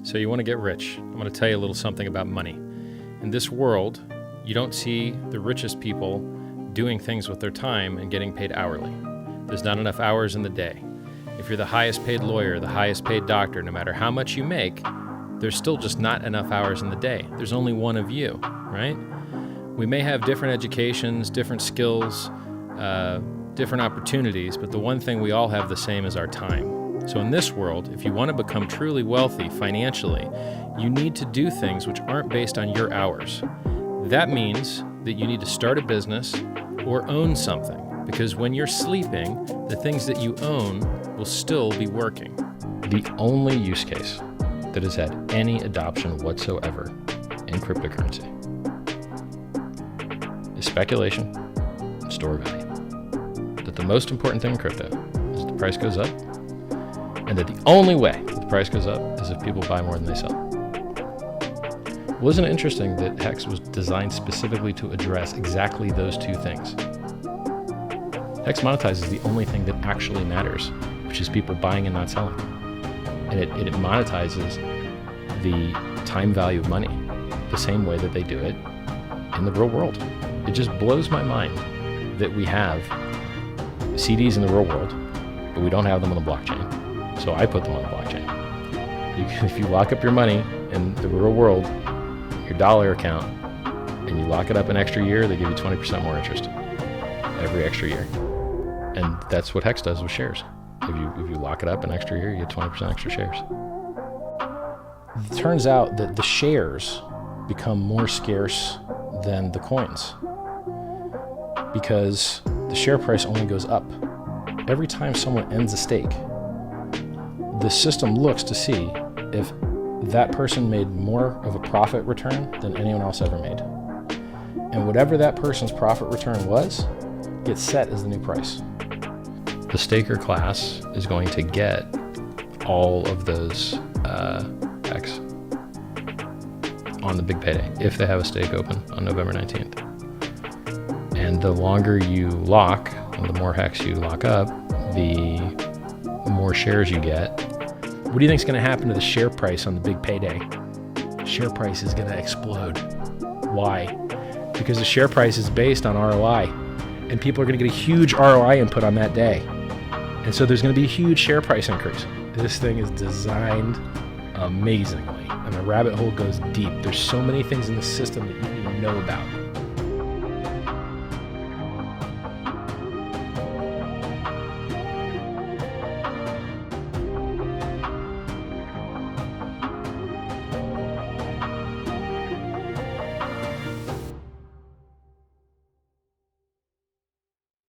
So you want to get rich. I'm going to tell you a little something about money. In this world, you don't see the richest people doing things with their time and getting paid hourly. There's not enough hours in the day. If you're the highest paid lawyer, the highest paid doctor, no matter how much you make, there's still just not enough hours in the day. There's only one of you, right? We may have different educations, different skills, different opportunities, but the one thing we all have the same is our time. So in this world, if you want to become truly wealthy financially, you need to do things which aren't based on your hours. That means that you need to start a business or own something, because when you're sleeping, the things that you own will still be working. The only use case that has had any adoption whatsoever in cryptocurrency is speculation and store value. That the most important thing in crypto is that the price goes up, and that the only way that the price goes up is if people buy more than they sell. Wasn't it interesting that Hex was designed specifically to address exactly those two things? Hex monetizes the only thing that actually matters, which is people buying and not selling. And it monetizes the time value of money the same way that they do it in the real world. It just blows my mind that we have CDs in the real world, but we don't have them on the blockchain. So I put them on the blockchain. If you lock up your money in the real world, your dollar account, and you lock it up an extra year, they give you 20% more interest every extra year. And that's what Hex does with shares. If you lock it up an extra year, you get 20% extra shares. It turns out that the shares become more scarce than the coins because the share price only goes up. Every time someone ends a stake, the system looks to see if that person made more of a profit return than anyone else ever made. And whatever that person's profit return was, gets set as the new price. The staker class is going to get all of those Hex on the big payday if they have a stake open on November 19th. And the longer you lock, and the more Hex you lock up, the more shares you get. What do you think is going to happen to the share price on the big payday? Share price is going to explode. Why? Because the share price is based on ROI, and people are going to get a huge ROI input on that day. And so there's going to be a huge share price increase. This thing is designed amazingly, and the rabbit hole goes deep. There's so many things in the system that you need to know about.